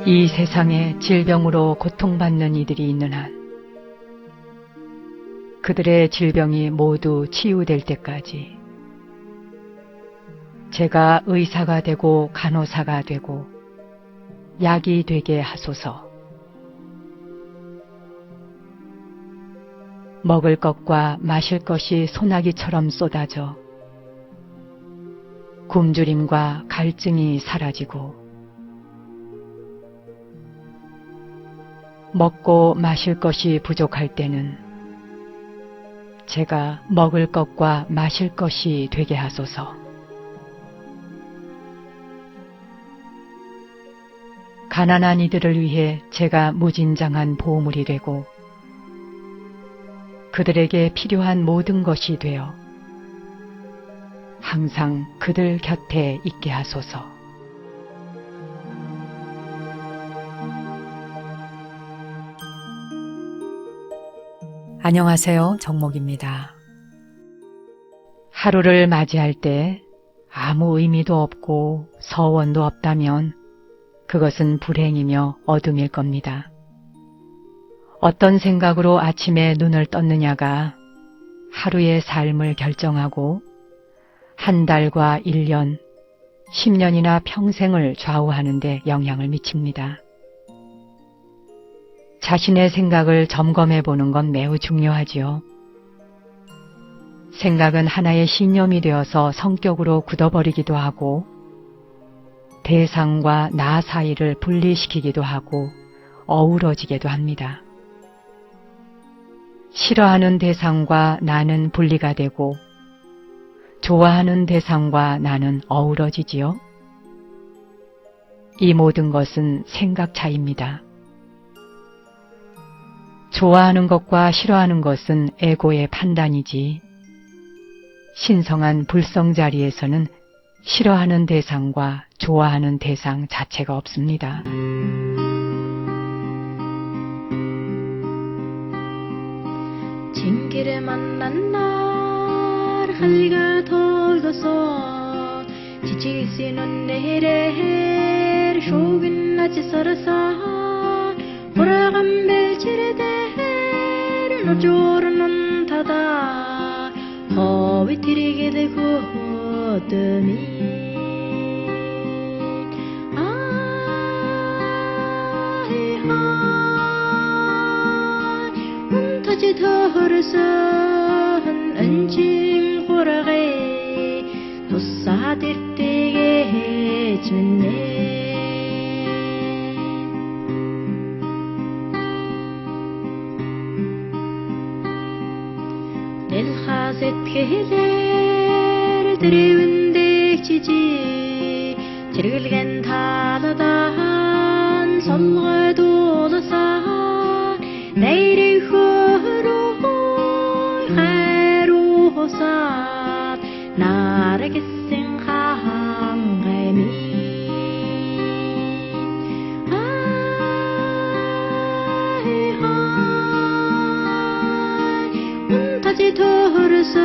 이 세상에 질병으로 고통받는 이들이 있는 한 그들의 질병이 모두 치유될 때까지 제가 의사가 되고 간호사가 되고 약이 되게 하소서. 먹을 것과 마실 것이 소나기처럼 쏟아져 굶주림과 갈증이 사라지고 먹고 마실 것이 부족할 때는 제가 먹을 것과 마실 것이 되게 하소서. 가난한 이들을 위해 제가 무진장한 보물이 되고 그들에게 필요한 모든 것이 되어 항상 그들 곁에 있게 하소서. 안녕하세요. 정목입니다. 하루를 맞이할 때 아무 의미도 없고 서원도 없다면 그것은 불행이며 어둠일 겁니다. 어떤 생각으로 아침에 눈을 떴느냐가 하루의 삶을 결정하고 한 달과 1년, 10년이나 평생을 좌우하는 데 영향을 미칩니다. 자신의 생각을 점검해 보는 건 매우 중요하지요. 생각은 하나의 신념이 되어서 성격으로 굳어버리기도 하고 대상과 나 사이를 분리시키기도 하고 어우러지기도 합니다. 싫어하는 대상과 나는 분리가 되고 좋아하는 대상과 나는 어우러지지요. 이 모든 것은 생각 차이입니다. 좋아하는 것과 싫어하는 것은 에고의 판단이지 신성한 불성 자리에서는 싫어하는 대상과 좋아하는 대상 자체가 없습니다. 진길에 만난 날 할리가 돌고서 지치시는 내일에 쇼긴 나치 서러서 호라간 벨치레데 노조르는 타다 허위 티리게 되고 어둠이 문타지 더르선 은징 호라게 도사들되게 주네 nelhaset keler 드리운데 지지 즐길겐 타다단 섬과 도도사 내일이 흐로 하루호사 나에게 생각하미 문타지 더르선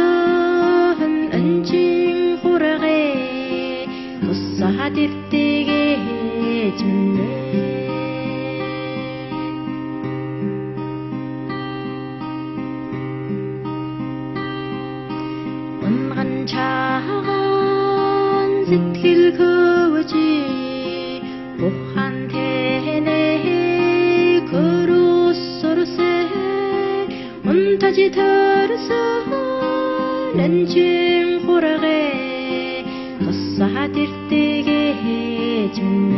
은징 호라게 도사들되게 주네 차간 сэтгэл 거지 보한테네 그로서로세 문타지 더르서 렌징 호라게 도사들되게 주네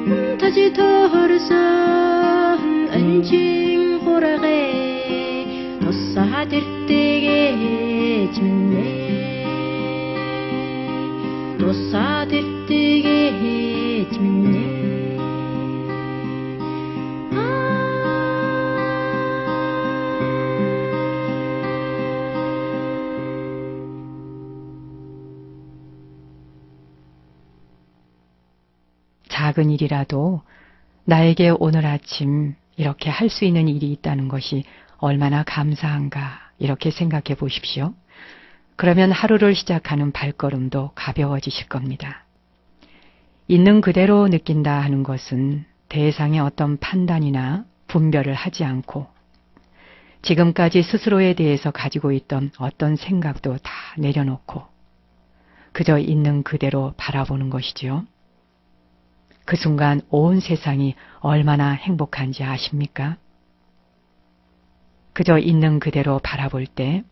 문타지 더르선 은징 호라게 도사들되게 주네 도사들되게 주네 작은 일이라도 나에게 오늘 아침 이렇게 할 수 있는 일이 있다는 것이 얼마나 감사한가 이렇게 생각해 보십시오. 그러면 하루를 시작하는 발걸음도 가벼워지실 겁니다. 있는 그대로 느낀다 하는 것은 대상의 어떤 판단이나 분별을 하지 않고 지금까지 스스로에 대해서 가지고 있던 어떤 생각도 다 내려놓고 그저 있는 그대로 바라보는 것이지요. 그 순간 온 세상이 얼마나 행복한지 아십니까? 그저 있는 그대로 바라볼 때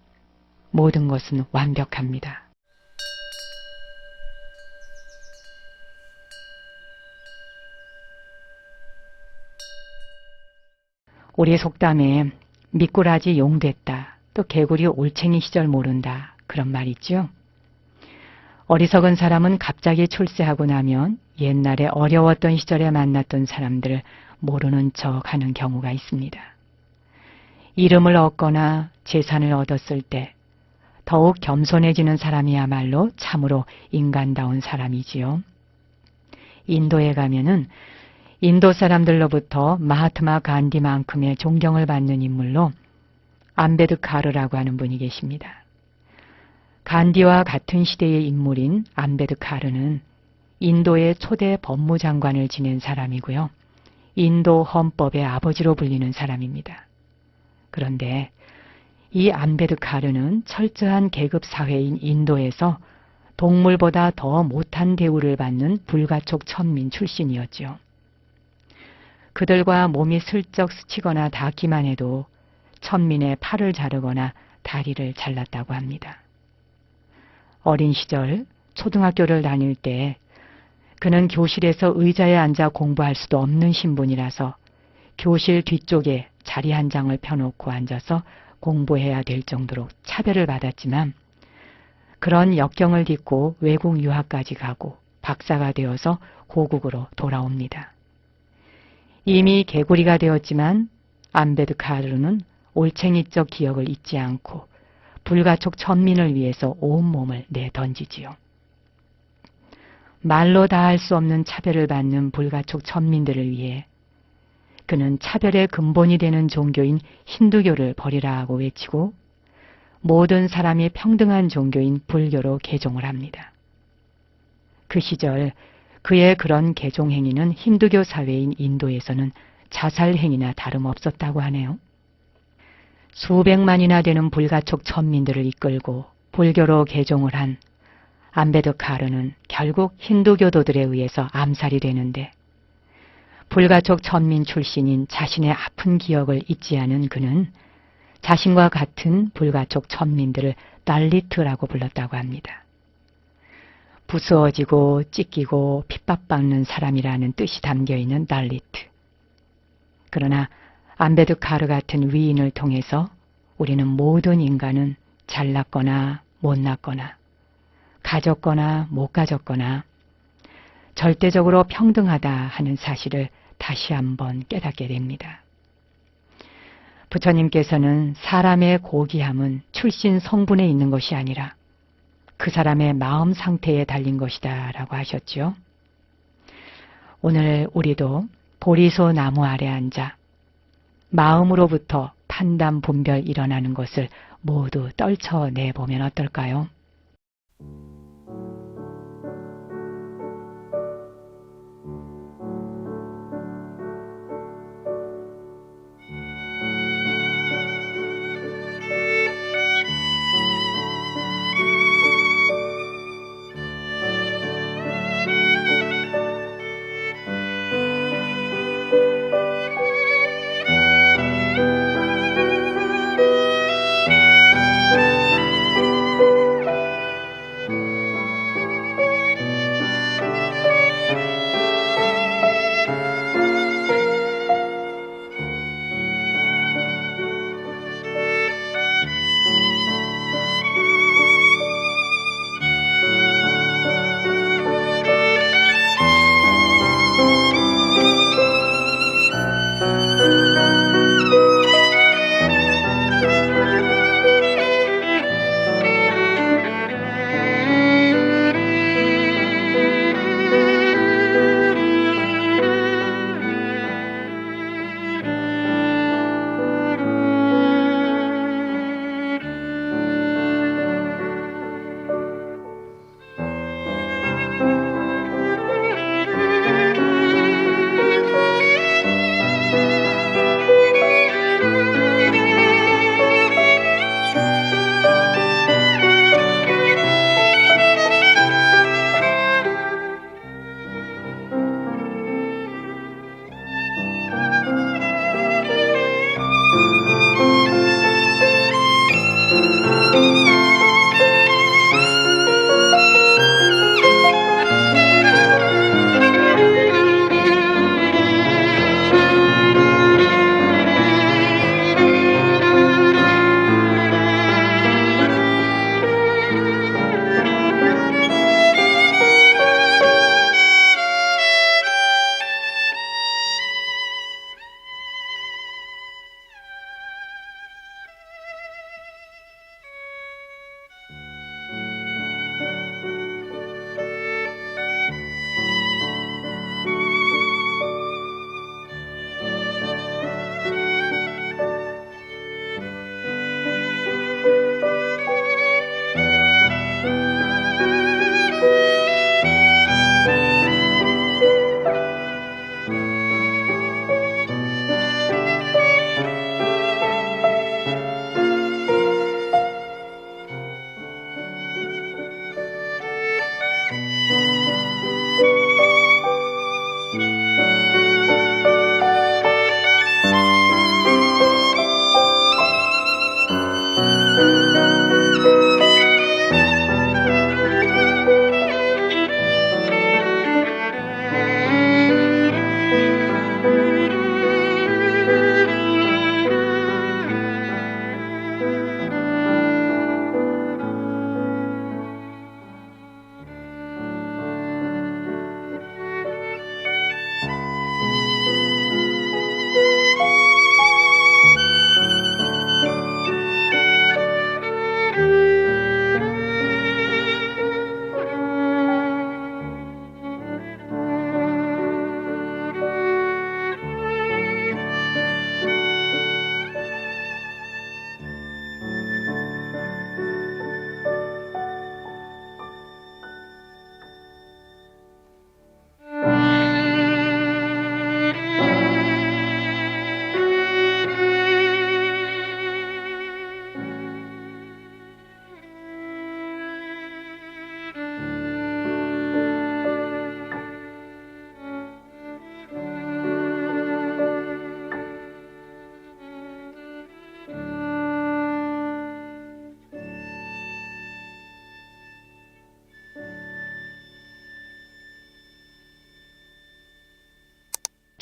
모든 것은 완벽합니다. 우리 속담에 미꾸라지 용 됐다, 또 개구리 올챙이 시절 모른다, 그런 말 있죠. 어리석은 사람은 갑자기 출세하고 나면 옛날에 어려웠던 시절에 만났던 사람들을 모르는 척 하는 경우가 있습니다. 이름을 얻거나 재산을 얻었을 때 더욱 겸손해지는 사람이야말로 참으로 인간다운 사람이지요. 인도에 가면은 인도 사람들로부터 마하트마 간디만큼의 존경을 받는 인물로 암베드카르라고 하는 분이 계십니다. 간디와 같은 시대의 인물인 암베드카르는 인도의 초대 법무장관을 지낸 사람이고요. 인도 헌법의 아버지로 불리는 사람입니다. 그런데 이 암베드카르는 철저한 계급 사회인 인도에서 동물보다 더 못한 대우를 받는 불가촉 천민 출신이었죠. 그들과 몸이 슬쩍 스치거나 닿기만 해도 천민의 팔을 자르거나 다리를 잘랐다고 합니다. 어린 시절 초등학교를 다닐 때 그는 교실에서 의자에 앉아 공부할 수도 없는 신분이라서 교실 뒤쪽에 자리 한 장을 펴놓고 앉아서 공부해야 될 정도로 차별을 받았지만 그런 역경을 딛고 외국 유학까지 가고 박사가 되어서 고국으로 돌아옵니다. 이미 개구리가 되었지만 암베드카르는 올챙이적 기억을 잊지 않고 불가촉 천민을 위해서 온몸을 내던지지요. 말로 다 할 수 없는 차별을 받는 불가촉 천민들을 위해 그는 차별의 근본이 되는 종교인 힌두교를 버리라 하고 외치고 모든 사람이 평등한 종교인 불교로 개종을 합니다. 그 시절 그의 그런 개종 행위는 힌두교 사회인 인도에서는 자살 행위나 다름없었다고 하네요. 수백만이나 되는 불가촉 천민들을 이끌고 불교로 개종을 한 암베드카르는 결국 힌두교도들에 의해서 암살이 되는데 불가촉 천민 출신인 자신의 아픈 기억을 잊지 않은 그는 자신과 같은 불가촉 천민들을 달리트라고 불렀다고 합니다. 부스어지고 찢기고 핍박받는 사람이라는 뜻이 담겨있는 달리트. 그러나 암베드카르 같은 위인을 통해서 우리는 모든 인간은 잘났거나 못났거나 가졌거나 못 가졌거나 절대적으로 평등하다 하는 사실을 다시 한번 깨닫게 됩니다. 부처님께서는 사람의 고귀함은 출신 성분에 있는 것이 아니라 그 사람의 마음 상태에 달린 것이다 라고 하셨죠. 오늘 우리도 보리소 나무 아래 앉아 마음으로부터 판단 분별 일어나는 것을 모두 떨쳐내보면 어떨까요?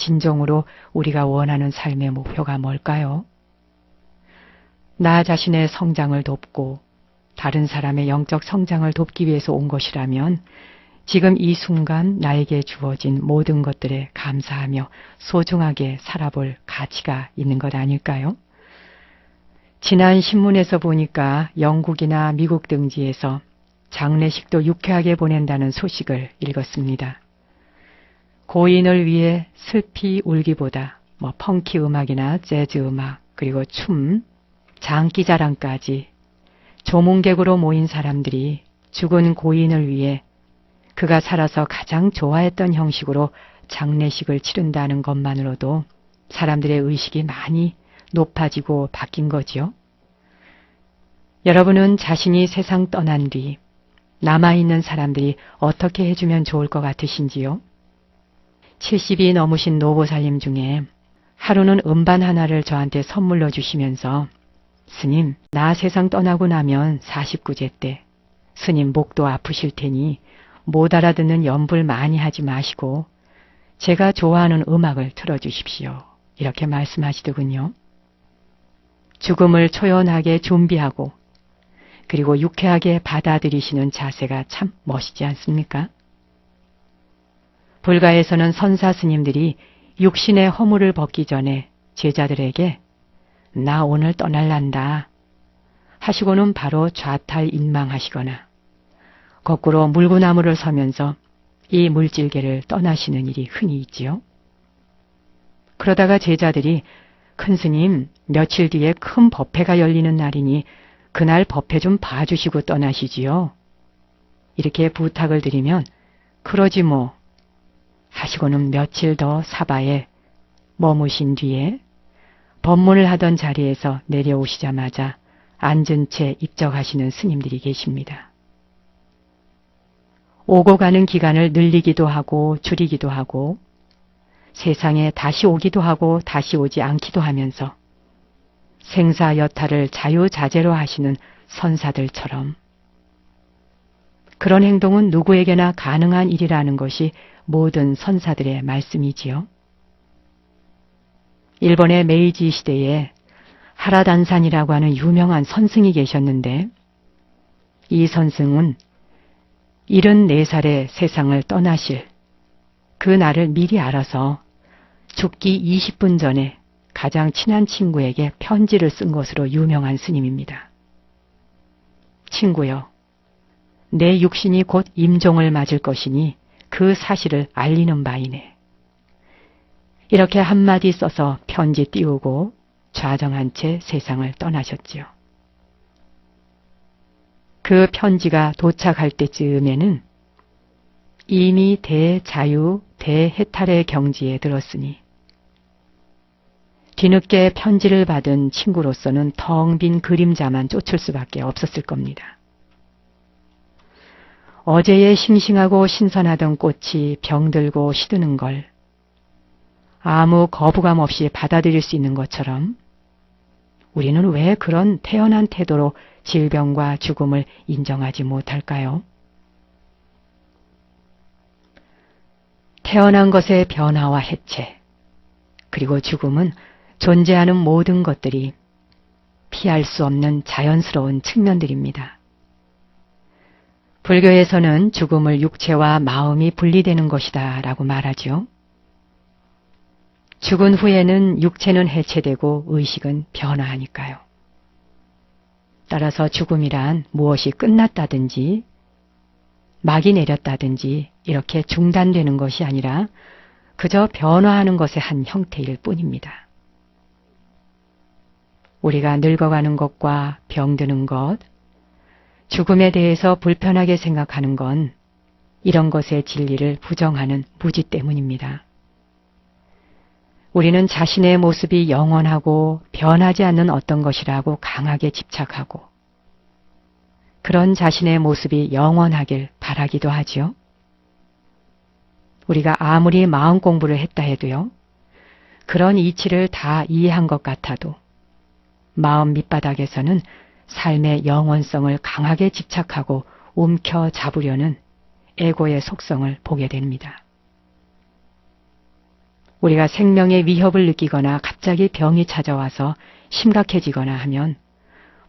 진정으로 우리가 원하는 삶의 목표가 뭘까요? 나 자신의 성장을 돕고 다른 사람의 영적 성장을 돕기 위해서 온 것이라면 지금 이 순간 나에게 주어진 모든 것들에 감사하며 소중하게 살아볼 가치가 있는 것 아닐까요? 지난 신문에서 보니까 영국이나 미국 등지에서 장례식도 유쾌하게 보낸다는 소식을 읽었습니다. 고인을 위해 슬피 울기보다 펑키 음악이나 재즈 음악, 그리고 춤, 장기자랑까지 조문객으로 모인 사람들이 죽은 고인을 위해 그가 살아서 가장 좋아했던 형식으로 장례식을 치른다는 것만으로도 사람들의 의식이 많이 높아지고 바뀐 거지요. 여러분은 자신이 세상 떠난 뒤 남아있는 사람들이 어떻게 해주면 좋을 것 같으신지요? 70이 넘으신 노보살님 중에 하루는 음반 하나를 저한테 선물로 주시면서 스님, 나 세상 떠나고 나면 49제 때 스님 목도 아프실 테니 못 알아듣는 연불 많이 하지 마시고 제가 좋아하는 음악을 틀어주십시오. 이렇게 말씀하시더군요. 죽음을 초연하게 준비하고 그리고 유쾌하게 받아들이시는 자세가 참 멋있지 않습니까? 불가에서는 선사 스님들이 육신의 허물을 벗기 전에 제자들에게 나 오늘 떠날란다 하시고는 바로 좌탈인망하시거나 거꾸로 물구나무를 서면서 이 물질계를 떠나시는 일이 흔히 있지요. 그러다가 제자들이 큰 스님 며칠 뒤에 큰 법회가 열리는 날이니 그날 법회 좀 봐주시고 떠나시지요. 이렇게 부탁을 드리면 그러지 뭐 하시고는 며칠 더 사바에 머무신 뒤에 법문을 하던 자리에서 내려오시자마자 앉은 채 입적하시는 스님들이 계십니다. 오고 가는 기간을 늘리기도 하고 줄이기도 하고 세상에 다시 오기도 하고 다시 오지 않기도 하면서 생사여타를 자유자재로 하시는 선사들처럼 그런 행동은 누구에게나 가능한 일이라는 것이 모든 선사들의 말씀이지요. 일본의 메이지 시대에 하라단산이라고 하는 유명한 선승이 계셨는데 이 선승은 74살에 세상을 떠나실 그 날을 미리 알아서 죽기 20분 전에 가장 친한 친구에게 편지를 쓴 것으로 유명한 스님입니다. 친구여, 내 육신이 곧 임종을 맞을 것이니 그 사실을 알리는 바이네. 이렇게 한마디 써서 편지 띄우고 좌정한 채 세상을 떠나셨지요. 그 편지가 도착할 때쯤에는 이미 대자유, 대해탈의 경지에 들었으니 뒤늦게 편지를 받은 친구로서는 텅 빈 그림자만 쫓을 수밖에 없었을 겁니다. 어제의 싱싱하고 신선하던 꽃이 병들고 시드는 걸 아무 거부감 없이 받아들일 수 있는 것처럼 우리는 왜 그런 태연한 태도로 질병과 죽음을 인정하지 못할까요? 태어난 것의 변화와 해체, 그리고 죽음은 존재하는 모든 것들이 피할 수 없는 자연스러운 측면들입니다. 불교에서는 죽음을 육체와 마음이 분리되는 것이다 라고 말하죠. 죽은 후에는 육체는 해체되고 의식은 변화하니까요. 따라서 죽음이란 무엇이 끝났다든지 막이 내렸다든지 이렇게 중단되는 것이 아니라 그저 변화하는 것의 한 형태일 뿐입니다. 우리가 늙어가는 것과 병드는 것, 죽음에 대해서 불편하게 생각하는 건 이런 것의 진리를 부정하는 무지 때문입니다. 우리는 자신의 모습이 영원하고 변하지 않는 어떤 것이라고 강하게 집착하고 그런 자신의 모습이 영원하길 바라기도 하지요. 우리가 아무리 마음 공부를 했다 해도요. 그런 이치를 다 이해한 것 같아도 마음 밑바닥에서는 삶의 영원성을 강하게 집착하고 움켜잡으려는 에고의 속성을 보게 됩니다. 우리가 생명의 위협을 느끼거나 갑자기 병이 찾아와서 심각해지거나 하면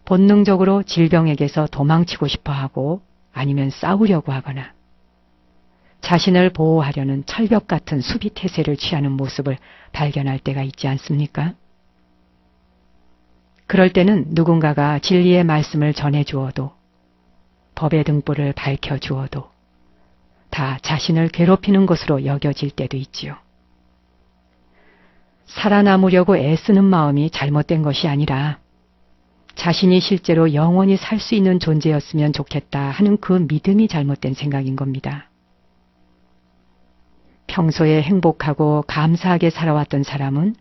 본능적으로 질병에게서 도망치고 싶어 하고 아니면 싸우려고 하거나 자신을 보호하려는 철벽 같은 수비 태세를 취하는 모습을 발견할 때가 있지 않습니까? 그럴 때는 누군가가 진리의 말씀을 전해주어도 법의 등불을 밝혀주어도 다 자신을 괴롭히는 것으로 여겨질 때도 있지요. 살아남으려고 애쓰는 마음이 잘못된 것이 아니라 자신이 실제로 영원히 살 수 있는 존재였으면 좋겠다 하는 그 믿음이 잘못된 생각인 겁니다. 평소에 행복하고 감사하게 살아왔던 사람은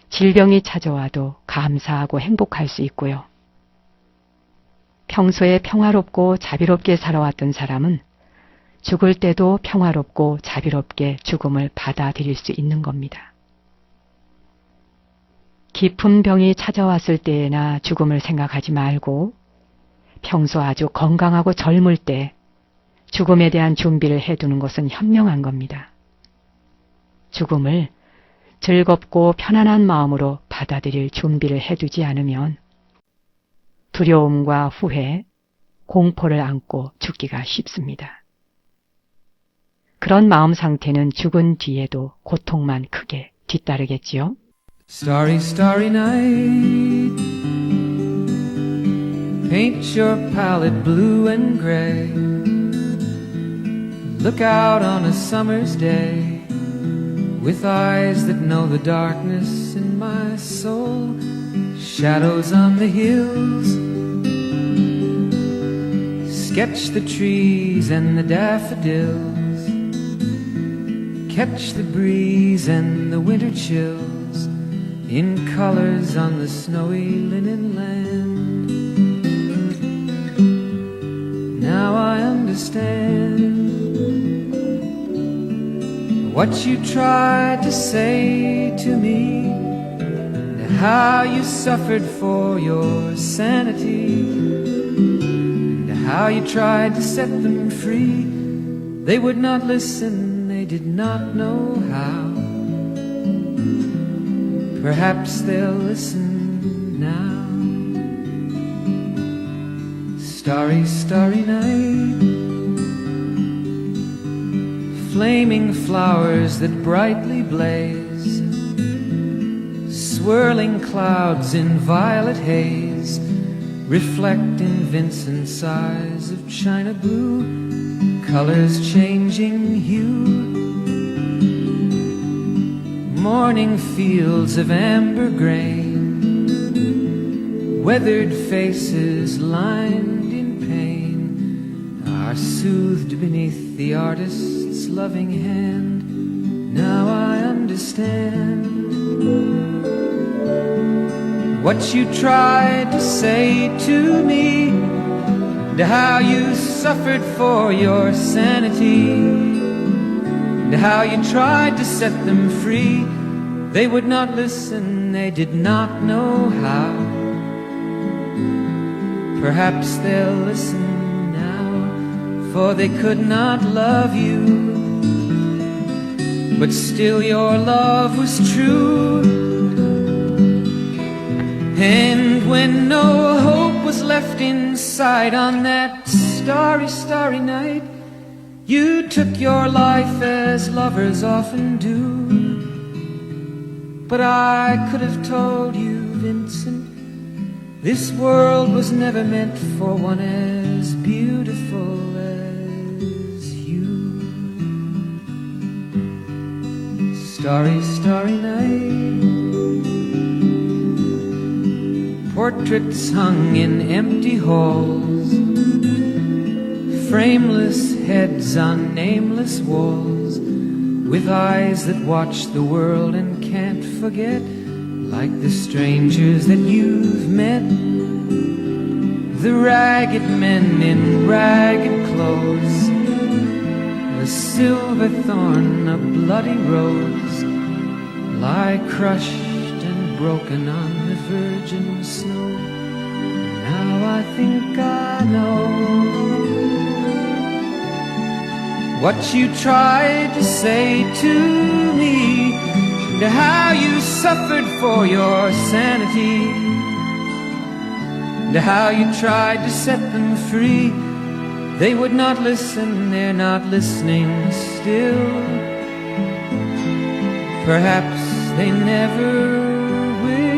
질병이 찾아와도 감사하고 행복할 수 있고요. 평소에 평화롭고 자비롭게 살아왔던 사람은 죽을 때도 평화롭고 자비롭게 죽음을 받아들일 수 있는 겁니다. 깊은 병이 찾아왔을 때에나 죽음을 생각하지 말고 평소 아주 건강하고 젊을 때 죽음에 대한 준비를 해두는 것은 현명한 겁니다. 죽음을 즐겁고 편안한 마음으로 받아들일 준비를 해두지 않으면 두려움과 후회, 공포를 안고 죽기가 쉽습니다. 그런 마음 상태는 죽은 뒤에도 고통만 크게 뒤따르겠지요. Starry, starry night, paint your palette blue and gray. Look out on a summer's day, with eyes that know the darkness in my soul. Shadows on the hills, sketch the trees and the daffodils, catch the breeze and the winter chills in colors on the snowy linen land. Now I understand what you tried to say to me, and how you suffered for your sanity, and how you tried to set them free. They would not listen, they did not know how. Perhaps they'll listen now. Starry, starry night, flaming flowers that brightly blaze, swirling clouds in violet haze, reflect in Vincent's eyes of china blue, colors changing hue. Morning fields of amber grain, weathered faces lined in pain, are soothed beneath the artist's loving hand. Now I understand what you tried to say to me, and how you suffered for your sanity, and how you tried to set them free. They would not listen, they did not know how. Perhaps they'll listen now, for they could not love you, but still your love was true. And when no hope was left inside on that starry, starry night, you took your life as lovers often do. But I could have told you, Vincent, this world was never meant for one as beautiful as you. Starry, starry night, portraits hung in empty halls, frameless heads on nameless walls, with eyes that watch the world and can't forget, like the strangers that you've met, the ragged men in ragged clothes, a silver thorn, a bloody rose, lie crushed and broken on the virgin snow. Now I think I know what you tried to say to me, and how you suffered for your sanity, and how you tried to set them free. They would not listen, they're not listening still. Perhaps they never will.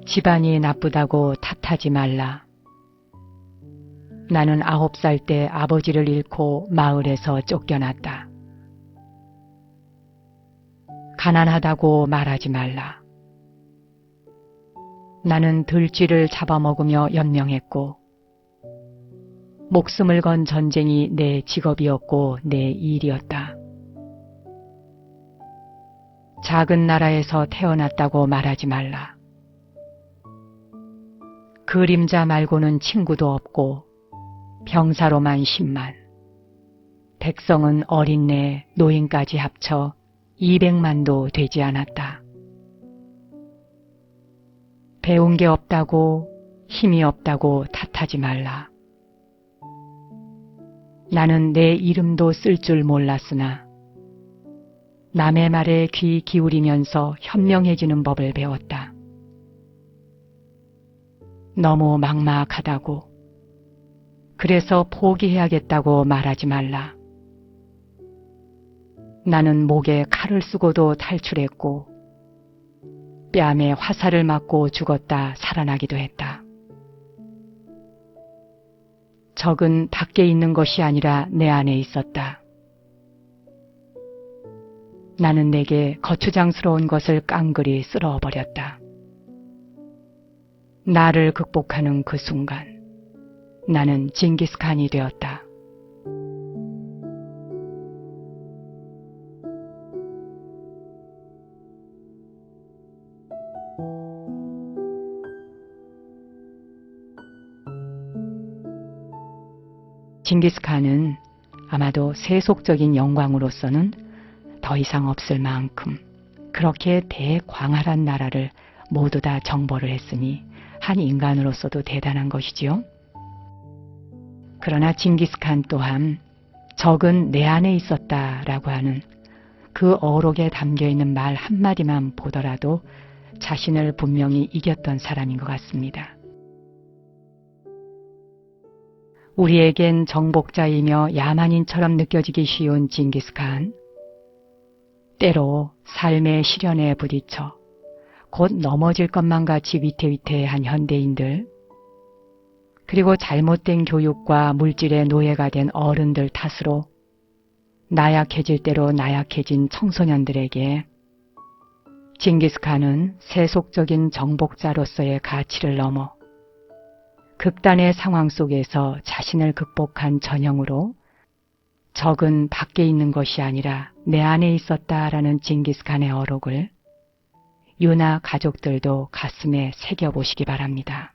집안이 나쁘다고 탓하지 말라. 나는 9살 때 아버지를 잃고 마을에서 쫓겨났다. 가난하다고 말하지 말라. 나는 들쥐를 잡아먹으며 연명했고 목숨을 건 전쟁이 내 직업이었고 내 일이었다. 작은 나라에서 태어났다고 말하지 말라. 그림자 말고는 친구도 없고 병사로만 10만, 백성은 어린애, 노인까지 합쳐 200만도 되지 않았다. 배운 게 없다고, 힘이 없다고 탓하지 말라. 나는 내 이름도 쓸 줄 몰랐으나 남의 말에 귀 기울이면서 현명해지는 법을 배웠다. 너무 막막하다고, 그래서 포기해야겠다고 말하지 말라. 나는 목에 칼을 쓰고도 탈출했고 뺨에 화살을 맞고 죽었다 살아나기도 했다. 적은 밖에 있는 것이 아니라 내 안에 있었다. 나는 내게 거추장스러운 것을 깡그리 쓸어버렸다. 나를 극복하는 그 순간 나는 징기스칸이 되었다. 징기스칸은 아마도 세속적인 영광으로서는 더 이상 없을 만큼 그렇게 대광활한 나라를 모두 다 정벌을 했으니 한 인간으로서도 대단한 것이지요. 그러나 징기스칸 또한 적은 내 안에 있었다라고 하는 그 어록에 담겨있는 말 한마디만 보더라도 자신을 분명히 이겼던 사람인 것 같습니다. 우리에겐 정복자이며 야만인처럼 느껴지기 쉬운 징기스칸, 때로 삶의 시련에 부딪혀 곧 넘어질 것만 같이 위태위태한 현대인들, 그리고 잘못된 교육과 물질의 노예가 된 어른들 탓으로 나약해질 대로 나약해진 청소년들에게 징기스칸은 세속적인 정복자로서의 가치를 넘어 극단의 상황 속에서 자신을 극복한 전형으로 적은 밖에 있는 것이 아니라 내 안에 있었다라는 징기스칸의 어록을 유나 가족들도 가슴에 새겨보시기 바랍니다.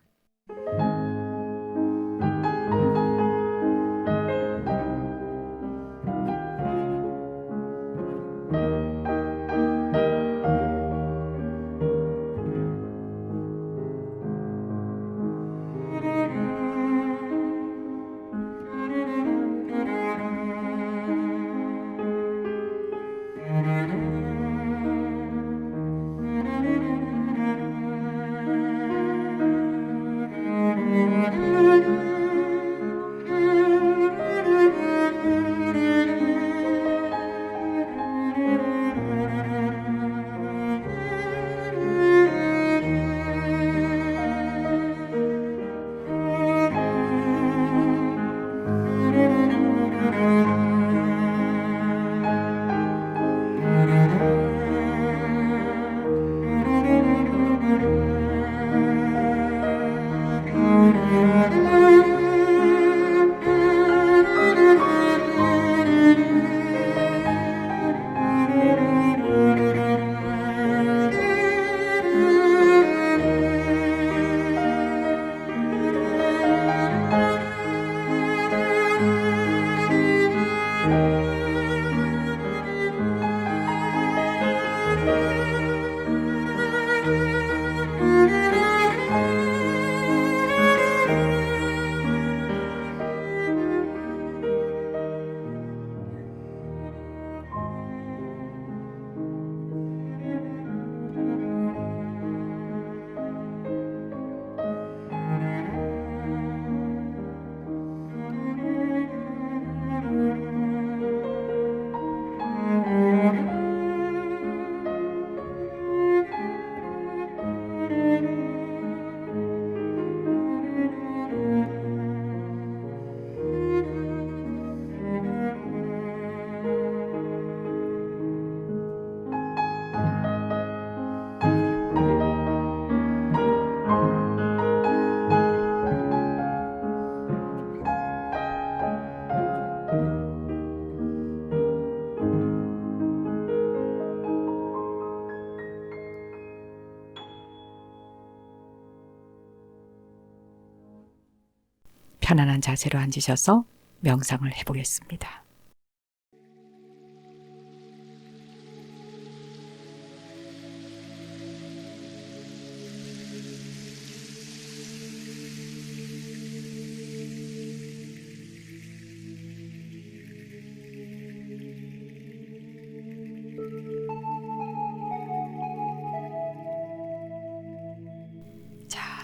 편안한 자세로 앉으셔서 명상을 해보겠습니다.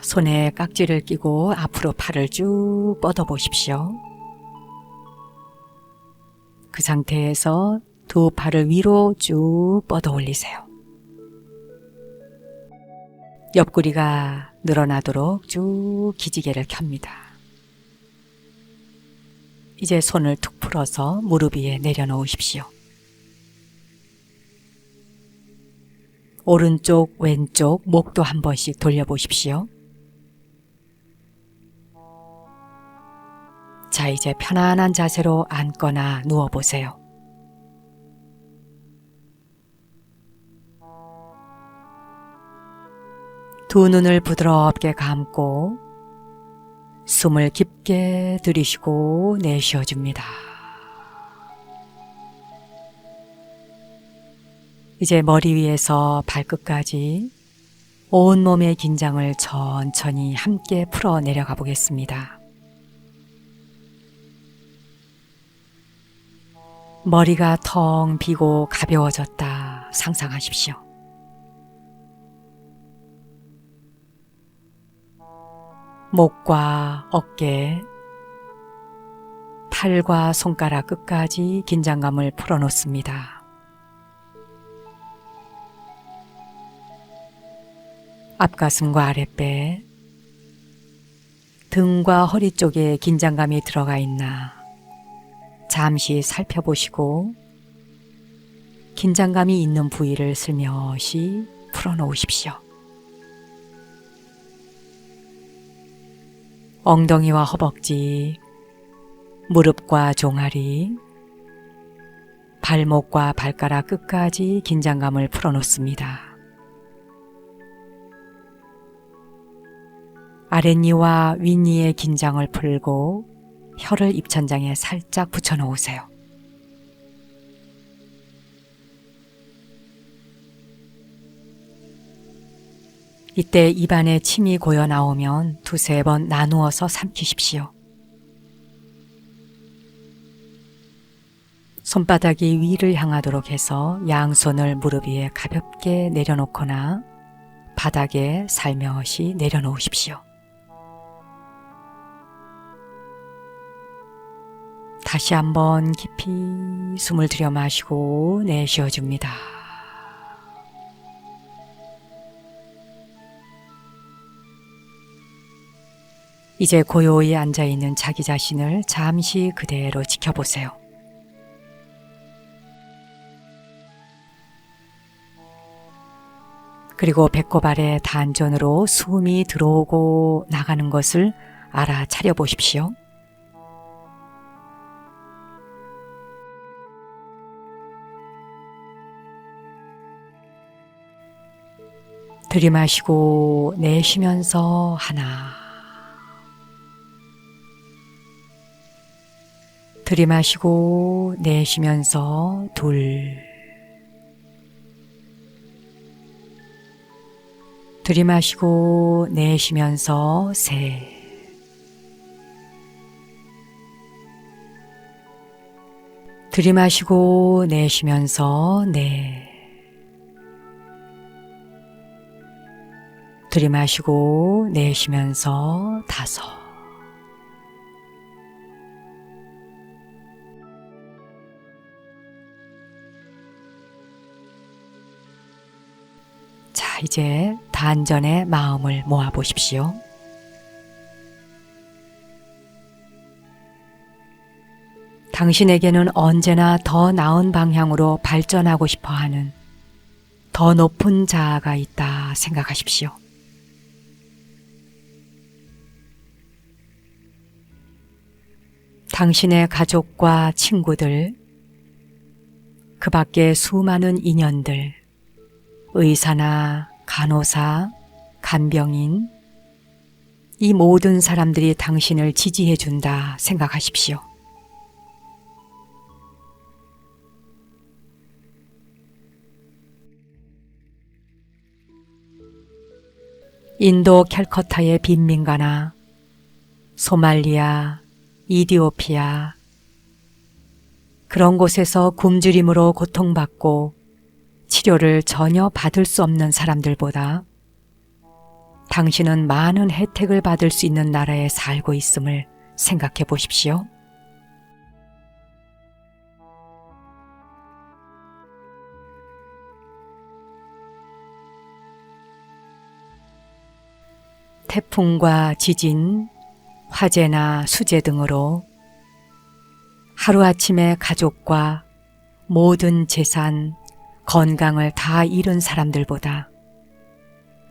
손에 깍지를 끼고 앞으로 팔을 쭉 뻗어 보십시오. 그 상태에서 두 팔을 위로 쭉 뻗어 올리세요. 옆구리가 늘어나도록 쭉 기지개를 켭니다. 이제 손을 툭 풀어서 무릎 위에 내려놓으십시오. 오른쪽, 왼쪽 목도 한 번씩 돌려보십시오. 자, 이제 편안한 자세로 앉거나 누워보세요. 두 눈을 부드럽게 감고 숨을 깊게 들이쉬고 내쉬어줍니다. 이제 머리 위에서 발끝까지 온몸의 긴장을 천천히 함께 풀어 내려가 보겠습니다. 머리가 텅 비고 가벼워졌다 상상하십시오. 목과 어깨, 팔과 손가락 끝까지 긴장감을 풀어놓습니다. 앞가슴과 아랫배, 등과 허리 쪽에 긴장감이 들어가 있나 잠시 살펴보시고 긴장감이 있는 부위를 슬며시 풀어놓으십시오. 엉덩이와 허벅지, 무릎과 종아리, 발목과 발가락 끝까지 긴장감을 풀어놓습니다. 아랫니와 윗니의 긴장을 풀고 혀를 입천장에 살짝 붙여놓으세요. 이때 입안에 침이 고여 나오면 두세 번 나누어서 삼키십시오. 손바닥이 위를 향하도록 해서 양손을 무릎 위에 가볍게 내려놓거나 바닥에 살며시 내려놓으십시오. 다시 한번 깊이 숨을 들여 마시고 내쉬어줍니다. 이제 고요히 앉아있는 자기 자신을 잠시 그대로 지켜보세요. 그리고 배꼽 아래 단전으로 숨이 들어오고 나가는 것을 알아차려 보십시오. 들이마시고 내쉬면서 하나, 들이마시고 내쉬면서 둘, 들이마시고 내쉬면서 셋, 들이마시고 내쉬면서 넷, 들이마시고 내쉬면서 다섯. 자, 이제 단전에 마음을 모아 보십시오. 당신에게는 언제나 더 나은 방향으로 발전하고 싶어 하는 더 높은 자아가 있다 생각하십시오. 당신의 가족과 친구들, 그 밖에 수많은 인연들, 의사나 간호사, 간병인, 이 모든 사람들이 당신을 지지해 준다 생각하십시오. 인도 캘커타의 빈민가나 소말리아, 이디오피아 그런 곳에서 굶주림으로 고통받고 치료를 전혀 받을 수 없는 사람들보다 당신은 많은 혜택을 받을 수 있는 나라에 살고 있음을 생각해 보십시오. 태풍과 지진, 화재나 수재 등으로 하루아침에 가족과 모든 재산, 건강을 다 잃은 사람들보다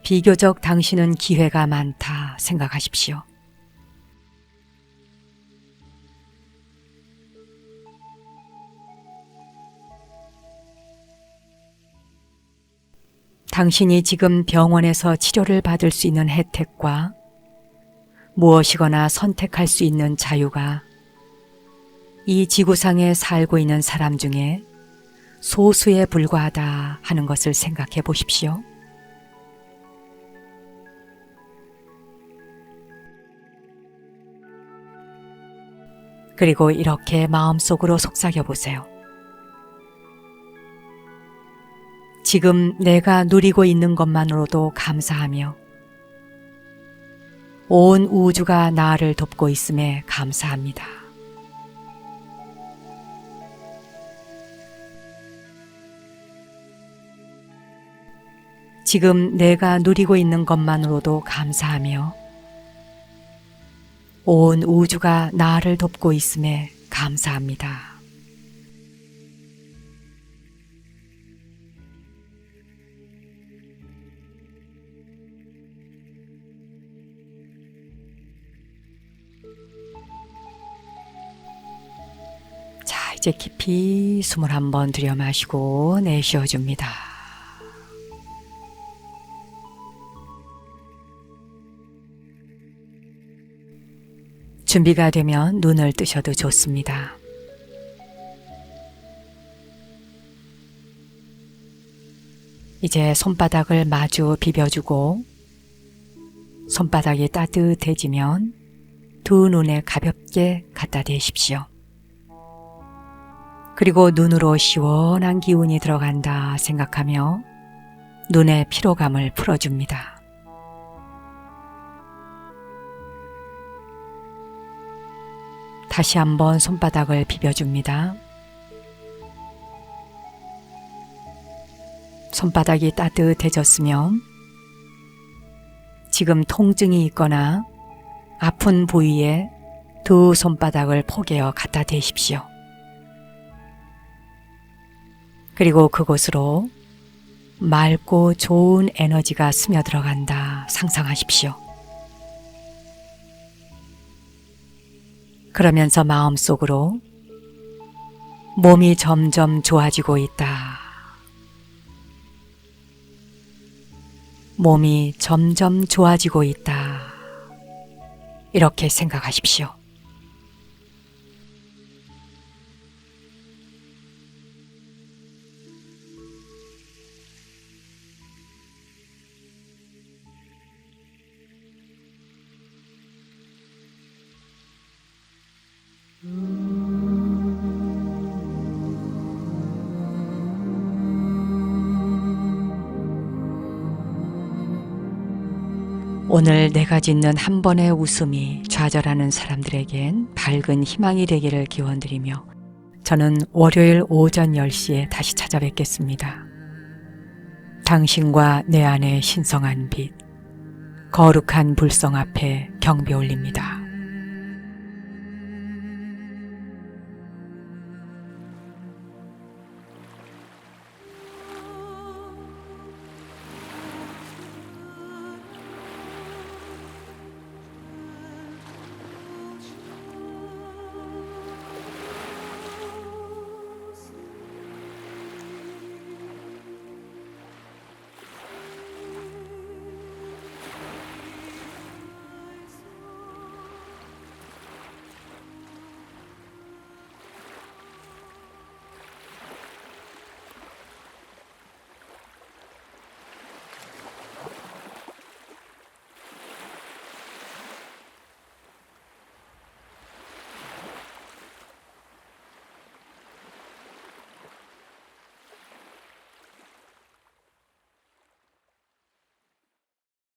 비교적 당신은 기회가 많다 생각하십시오. 당신이 지금 병원에서 치료를 받을 수 있는 혜택과 무엇이거나 선택할 수 있는 자유가 이 지구상에 살고 있는 사람 중에 소수에 불과하다 하는 것을 생각해 보십시오. 그리고 이렇게 마음속으로 속삭여 보세요. 지금 내가 누리고 있는 것만으로도 감사하며 온 우주가 나를 돕고 있음에 감사합니다. 지금 내가 누리고 있는 것만으로도 감사하며 온 우주가 나를 돕고 있음에 감사합니다. 자, 이제 깊이 숨을 한번 들여 마시고 내쉬어 줍니다. 준비가 되면 눈을 뜨셔도 좋습니다. 이제 손바닥을 마주 비벼주고 손바닥이 따뜻해지면 두 눈에 가볍게 갖다 대십시오. 그리고 눈으로 시원한 기운이 들어간다 생각하며 눈의 피로감을 풀어줍니다. 다시 한번 손바닥을 비벼줍니다. 손바닥이 따뜻해졌으면 지금 통증이 있거나 아픈 부위에 두 손바닥을 포개어 갖다 대십시오. 그리고 그곳으로 맑고 좋은 에너지가 스며들어간다 상상하십시오. 그러면서 마음속으로 몸이 점점 좋아지고 있다. 몸이 점점 좋아지고 있다. 이렇게 생각하십시오. 오늘 내가 짓는 한 번의 웃음이 좌절하는 사람들에겐 밝은 희망이 되기를 기원드리며 저는 월요일 오전 10시에 다시 찾아뵙겠습니다. 당신과 내 안의 신성한 빛, 거룩한 불성 앞에 경배 올립니다.